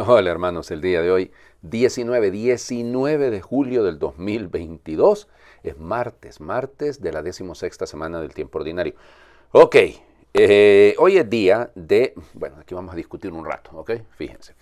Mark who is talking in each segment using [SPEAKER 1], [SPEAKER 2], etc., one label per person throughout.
[SPEAKER 1] Hola hermanos, el día de hoy, 19 de julio del 2022, es martes de la 16ª semana del tiempo ordinario. Ok, hoy es día de, bueno, aquí vamos a discutir un rato, ok, fíjense.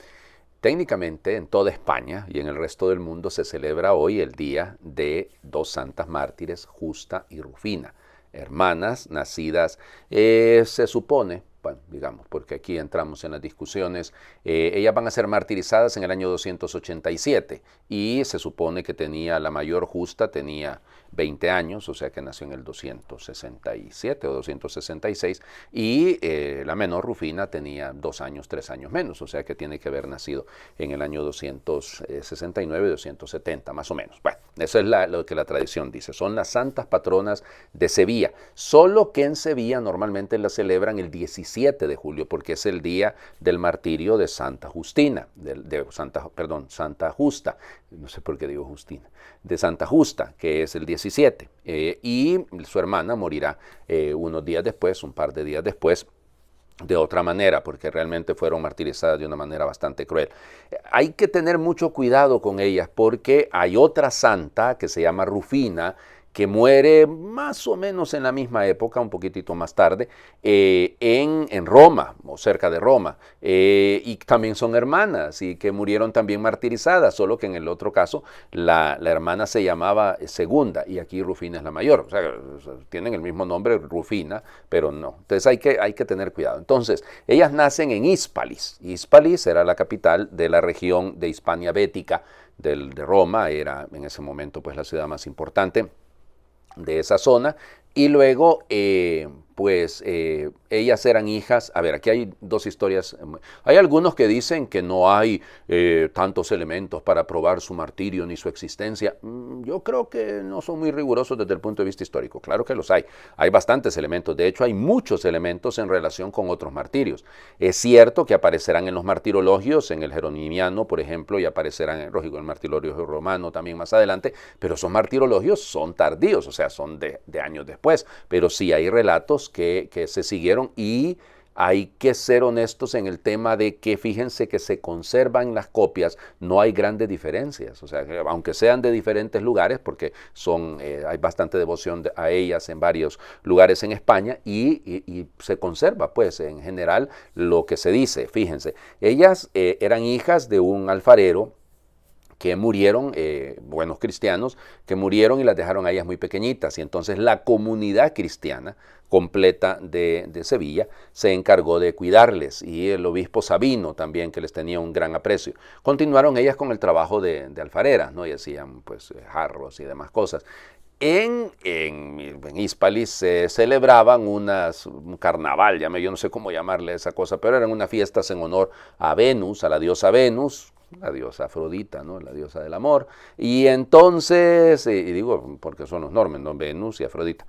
[SPEAKER 1] Técnicamente en toda España y en el resto del mundo se celebra hoy el día de dos santas mártires, Justa y Rufina, hermanas nacidas, se supone, bueno, digamos, porque aquí entramos en las discusiones, ellas van a ser martirizadas en el año 287 y se supone que tenía la mayor Justa, tenía 20 años, o sea que nació en el 267 o 266, y la menor Rufina tenía 2 años, 3 años menos, o sea que tiene que haber nacido en el año 269, 270, más o menos. Bueno, eso es lo que la tradición dice, son las santas patronas de Sevilla, solo que en Sevilla normalmente la celebran el 17 de julio, porque es el día del martirio de Santa Justina, Santa Justa, no sé por qué digo Justina, de Santa Justa, que es el 17, y su hermana morirá unos días después, un par de días después, de otra manera, porque realmente fueron martirizadas de una manera bastante cruel. Hay que tener mucho cuidado con ellas, porque hay otra santa que se llama Rufina, que muere más o menos en la misma época, un poquitito más tarde, en Roma, o cerca de Roma, y también son hermanas, y que murieron también martirizadas, solo que en el otro caso la hermana se llamaba Segunda, y aquí Rufina es la mayor, o sea, tienen el mismo nombre, Rufina, pero no. Entonces hay que tener cuidado. Entonces, ellas nacen en Hispalis. Hispalis era la capital de la región de Hispania Bética, de Roma, era en ese momento pues la ciudad más importante de esa zona, y luego ellas eran hijas, a ver, aquí hay dos historias, hay algunos que dicen que no hay tantos elementos para probar su martirio ni su existencia. Yo creo que no son muy rigurosos desde el punto de vista histórico, claro que los hay bastantes elementos, de hecho hay muchos elementos en relación con otros martirios. Es cierto que aparecerán en los martirologios, en el jeronimiano, por ejemplo, y aparecerán, lógico, en el martirologio romano también más adelante, pero esos martirologios son tardíos, o sea, son de años después, pero sí hay relatos que se siguieron, y hay que ser honestos en el tema de que fíjense que se conservan las copias, no hay grandes diferencias, o sea, aunque sean de diferentes lugares, porque hay bastante devoción a ellas en varios lugares en España, y se conserva pues en general lo que se dice. Fíjense, ellas eran hijas de un alfarero que murieron, buenos cristianos, que murieron y las dejaron a ellas muy pequeñitas. Y entonces la comunidad cristiana completa de Sevilla se encargó de cuidarles, y el obispo Sabino también, que les tenía un gran aprecio. Continuaron ellas con el trabajo de alfareras, ¿no? Y hacían pues jarros y demás cosas. En Hispalis se celebraban un carnaval, yo no sé cómo llamarle esa cosa, pero eran unas fiestas en honor a Venus, a la diosa Afrodita, ¿no? La diosa del amor. Y entonces, y digo porque son los nombres, ¿no? Venus y Afrodita,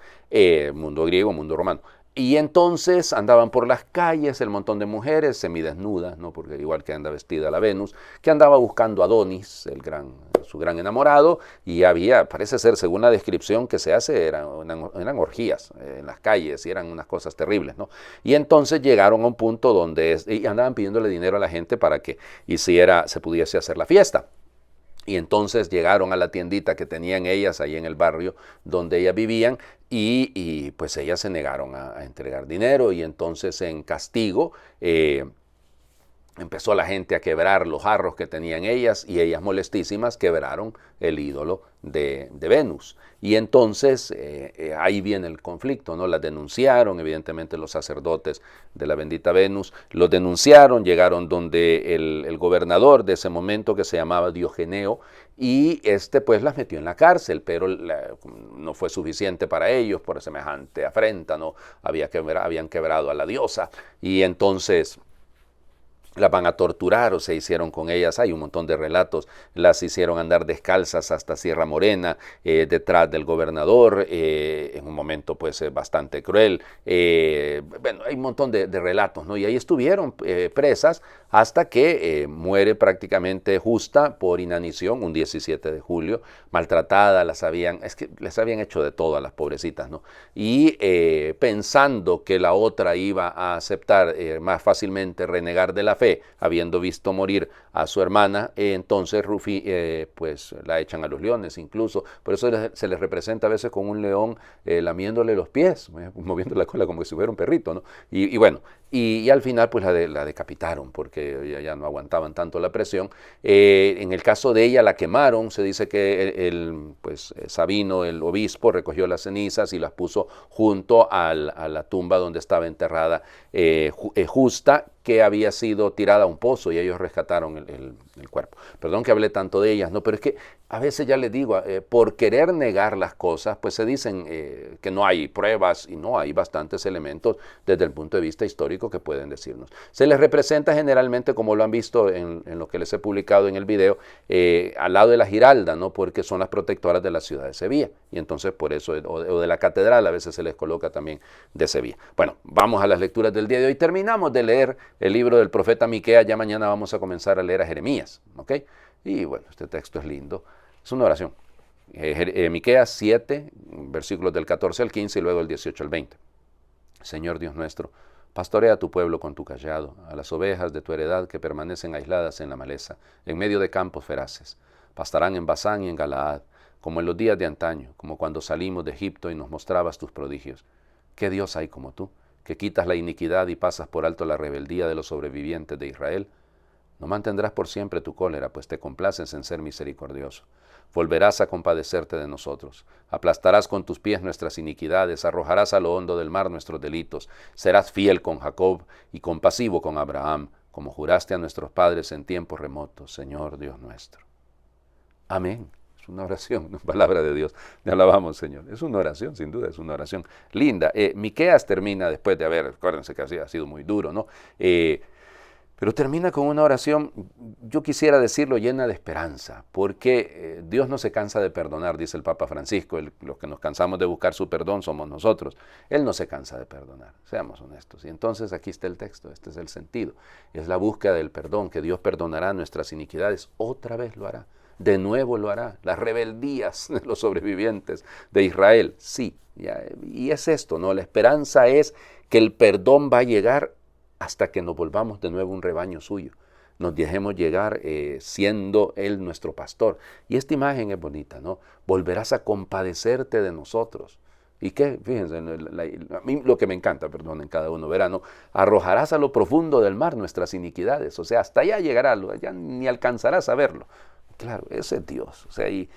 [SPEAKER 1] mundo griego, mundo romano. Y entonces andaban por las calles el montón de mujeres semidesnudas, ¿no? Porque igual que anda vestida la Venus, que andaba buscando a Adonis, su gran enamorado, y parece ser, según la descripción que se hace, eran orgías en las calles, y eran unas cosas terribles, ¿no? Y entonces llegaron a un punto donde y andaban pidiéndole dinero a la gente para que se pudiese hacer la fiesta. Y entonces llegaron a la tiendita que tenían ellas ahí en el barrio donde ellas vivían, y pues ellas se negaron a entregar dinero, y entonces en castigo empezó la gente a quebrar los jarros que tenían ellas, y ellas, molestísimas, quebraron el ídolo de Venus. Y entonces ahí viene el conflicto, ¿no? Las denunciaron, evidentemente los sacerdotes de la bendita Venus los denunciaron, llegaron donde el gobernador de ese momento, que se llamaba Diogeneo, y pues las metió en la cárcel, pero no fue suficiente para ellos por semejante afrenta, ¿no? Habían quebrado a la diosa, y entonces las van a torturar, o se hicieron con ellas, hay un montón de relatos, las hicieron andar descalzas hasta Sierra Morena, detrás del gobernador, en un momento pues bastante cruel. Bueno, hay un montón de relatos, ¿no? Y ahí estuvieron presas hasta que muere prácticamente Justa por inanición, un 17 de julio, maltratada, es que les habían hecho de todo a las pobrecitas, ¿no? Y pensando que la otra iba a aceptar más fácilmente renegar de la fe, habiendo visto morir a su hermana, entonces Rufi pues la echan a los leones incluso. Por eso se les representa a veces con un león lamiéndole los pies, moviendo la cola como si fuera un perrito, ¿no? Y bueno, y al final pues la decapitaron porque ya no aguantaban tanto la presión. En el caso de ella la quemaron, se dice que pues Sabino, el obispo, recogió las cenizas y las puso junto a la tumba donde estaba enterrada Justa, que había sido tirada a un pozo y ellos rescataron el cuerpo. Perdón que hablé tanto de ellas, ¿no? Pero es que a veces ya les digo, por querer negar las cosas, pues se dicen que no hay pruebas y no, hay bastantes elementos desde el punto de vista histórico que pueden decirnos. Se les representa generalmente, como lo han visto en lo que les he publicado en el video, al lado de la Giralda, ¿no? Porque son las protectoras de la ciudad de Sevilla. Y entonces por eso, o de la catedral, a veces se les coloca también de Sevilla. Bueno, vamos a las lecturas del día de hoy. Terminamos de leer el libro del profeta Miqueas, ya mañana vamos a comenzar a leer a Jeremías, ¿ok? Y bueno, este texto es lindo, es una oración. Miqueas 7, versículos del 14 al 15 y luego el 18 al 20. Señor Dios nuestro, pastorea a tu pueblo con tu cayado, a las ovejas de tu heredad que permanecen aisladas en la maleza, en medio de campos feraces. Pastarán en Basán y en Galaad, como en los días de antaño, como cuando salimos de Egipto y nos mostrabas tus prodigios. ¿Qué Dios hay como tú, que quitas la iniquidad y pasas por alto la rebeldía de los sobrevivientes de Israel? No mantendrás por siempre tu cólera, pues te complaces en ser misericordioso. Volverás a compadecerte de nosotros. Aplastarás con tus pies nuestras iniquidades, arrojarás a lo hondo del mar nuestros delitos. Serás fiel con Jacob y compasivo con Abraham, como juraste a nuestros padres en tiempos remotos, Señor Dios nuestro. Amén. Es una oración, una palabra de Dios. Te alabamos, Señor. Es una oración, sin duda, es una oración linda. Miqueas termina después de haber, acuérdense que ha sido muy duro, ¿no? Pero termina con una oración, yo quisiera decirlo, llena de esperanza, porque Dios no se cansa de perdonar, dice el Papa Francisco. Los que nos cansamos de buscar su perdón somos nosotros. Él no se cansa de perdonar, seamos honestos. Y entonces aquí está el texto, este es el sentido. Es la búsqueda del perdón, que Dios perdonará nuestras iniquidades, otra vez lo hará. De nuevo lo hará, las rebeldías de los sobrevivientes de Israel, sí, y es esto, ¿no? La esperanza es que el perdón va a llegar hasta que nos volvamos de nuevo un rebaño suyo, nos dejemos llegar siendo Él nuestro pastor. Y esta imagen es bonita, ¿no? Volverás a compadecerte de nosotros. ¿Y qué? Fíjense, a mí lo que me encanta, perdón, en cada uno verá, ¿no? Arrojarás a lo profundo del mar nuestras iniquidades, o sea, hasta allá llegará, ya ni alcanzarás a verlo. Claro, ese es Dios. O sea, y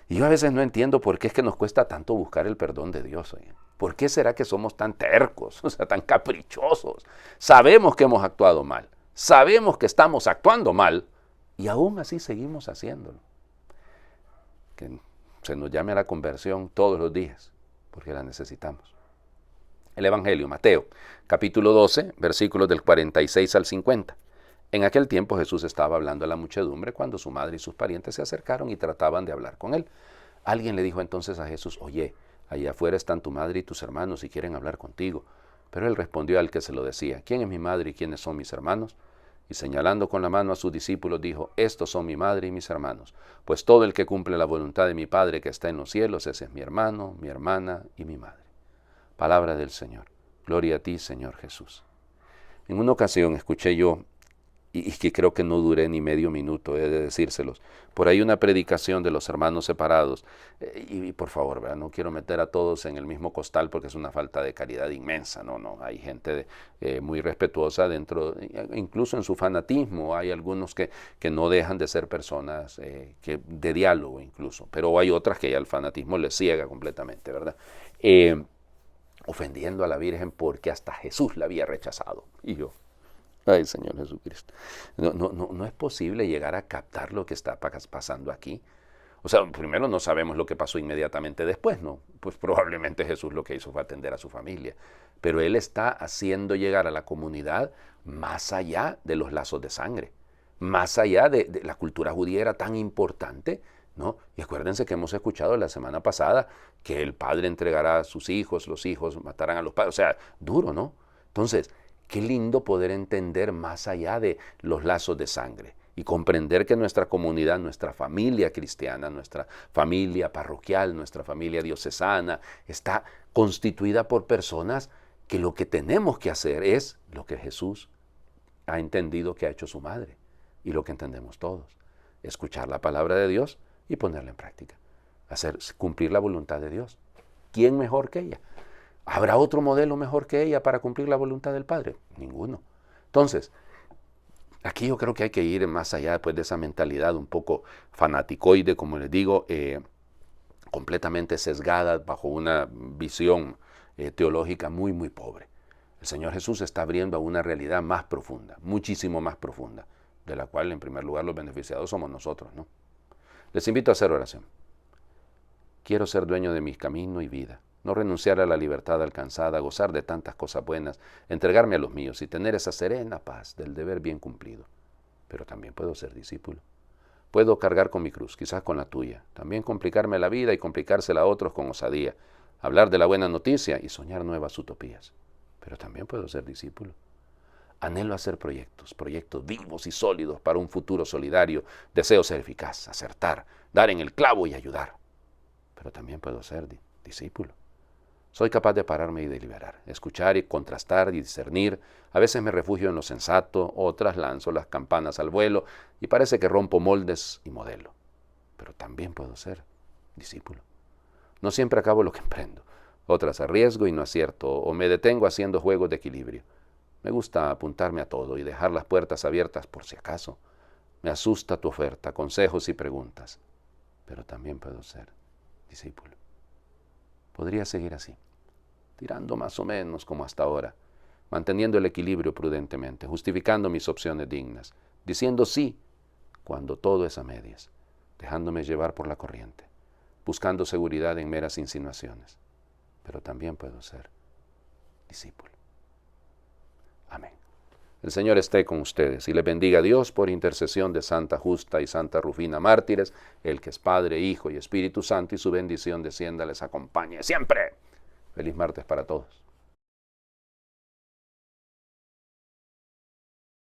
[SPEAKER 1] yo a veces no entiendo por qué es que nos cuesta tanto buscar el perdón de Dios. Oye. ¿Por qué será que somos tan tercos, o sea, tan caprichosos? Sabemos que hemos actuado mal, sabemos que estamos actuando mal y aún así seguimos haciéndolo. Que se nos llame a la conversión todos los días, porque la necesitamos. El Evangelio, Mateo, capítulo 12, versículos del 46 al 50. En aquel tiempo Jesús estaba hablando a la muchedumbre cuando su madre y sus parientes se acercaron y trataban de hablar con él. Alguien le dijo entonces a Jesús, oye, allá afuera están tu madre y tus hermanos y quieren hablar contigo. Pero él respondió al que se lo decía, ¿quién es mi madre y quiénes son mis hermanos? Y señalando con la mano a sus discípulos dijo, estos son mi madre y mis hermanos, pues todo el que cumple la voluntad de mi Padre que está en los cielos, ese es mi hermano, mi hermana y mi madre. Palabra del Señor. Gloria a ti, Señor Jesús. En una ocasión escuché yo, y que creo que no duré ni medio minuto de decírselos, por ahí una predicación de los hermanos separados, y por favor, ¿verdad? No quiero meter a todos en el mismo costal porque es una falta de caridad inmensa, no, hay gente muy respetuosa dentro, incluso en su fanatismo, hay algunos que no dejan de ser personas de diálogo incluso, pero hay otras que ya el fanatismo les ciega completamente, ¿verdad? Ofendiendo a la Virgen porque hasta Jesús la había rechazado, y yo, ay, Señor Jesucristo. No es posible llegar a captar lo que está pasando aquí. O sea, primero no sabemos lo que pasó inmediatamente después, ¿no? Pues probablemente Jesús lo que hizo fue atender a su familia. Pero Él está haciendo llegar a la comunidad más allá de los lazos de sangre. Más allá de la cultura judía era tan importante, ¿no? Y acuérdense que hemos escuchado la semana pasada que el padre entregará a sus hijos, los hijos matarán a los padres. O sea, duro, ¿no? Entonces, qué lindo poder entender más allá de los lazos de sangre y comprender que nuestra comunidad, nuestra familia cristiana, nuestra familia parroquial, nuestra familia diocesana, está constituida por personas que lo que tenemos que hacer es lo que Jesús ha entendido que ha hecho su madre y lo que entendemos todos. Escuchar la palabra de Dios y ponerla en práctica. Cumplir la voluntad de Dios. ¿Quién mejor que ella? ¿Habrá otro modelo mejor que ella para cumplir la voluntad del Padre? Ninguno. Entonces, aquí yo creo que hay que ir más allá después de esa mentalidad un poco fanaticoide, como les digo, completamente sesgada bajo una visión teológica muy, muy pobre. El Señor Jesús está abriendo a una realidad más profunda, muchísimo más profunda, de la cual en primer lugar los beneficiados somos nosotros, ¿no? Les invito a hacer oración. Quiero ser dueño de mi camino y vida, no renunciar a la libertad alcanzada, gozar de tantas cosas buenas, entregarme a los míos y tener esa serena paz del deber bien cumplido. Pero también puedo ser discípulo. Puedo cargar con mi cruz, quizás con la tuya, también complicarme la vida y complicársela a otros con osadía, hablar de la buena noticia y soñar nuevas utopías. Pero también puedo ser discípulo. Anhelo hacer proyectos vivos y sólidos para un futuro solidario. Deseo ser eficaz, acertar, dar en el clavo y ayudar. Pero también puedo ser discípulo. Soy capaz de pararme y deliberar, escuchar y contrastar y discernir. A veces me refugio en lo sensato, otras lanzo las campanas al vuelo y parece que rompo moldes y modelo. Pero también puedo ser discípulo. No siempre acabo lo que emprendo. Otras arriesgo y no acierto, o me detengo haciendo juegos de equilibrio. Me gusta apuntarme a todo y dejar las puertas abiertas por si acaso. Me asusta tu oferta, consejos y preguntas. Pero también puedo ser discípulo. Podría seguir así, tirando más o menos como hasta ahora, manteniendo el equilibrio prudentemente, justificando mis opciones dignas, diciendo sí cuando todo es a medias, dejándome llevar por la corriente, buscando seguridad en meras insinuaciones. Pero también puedo ser discípulo. Amén. El Señor esté con ustedes y les bendiga a Dios por intercesión de Santa Justa y Santa Rufina mártires, el que es Padre, Hijo y Espíritu Santo, y su bendición descienda, les acompañe siempre. Feliz martes para todos.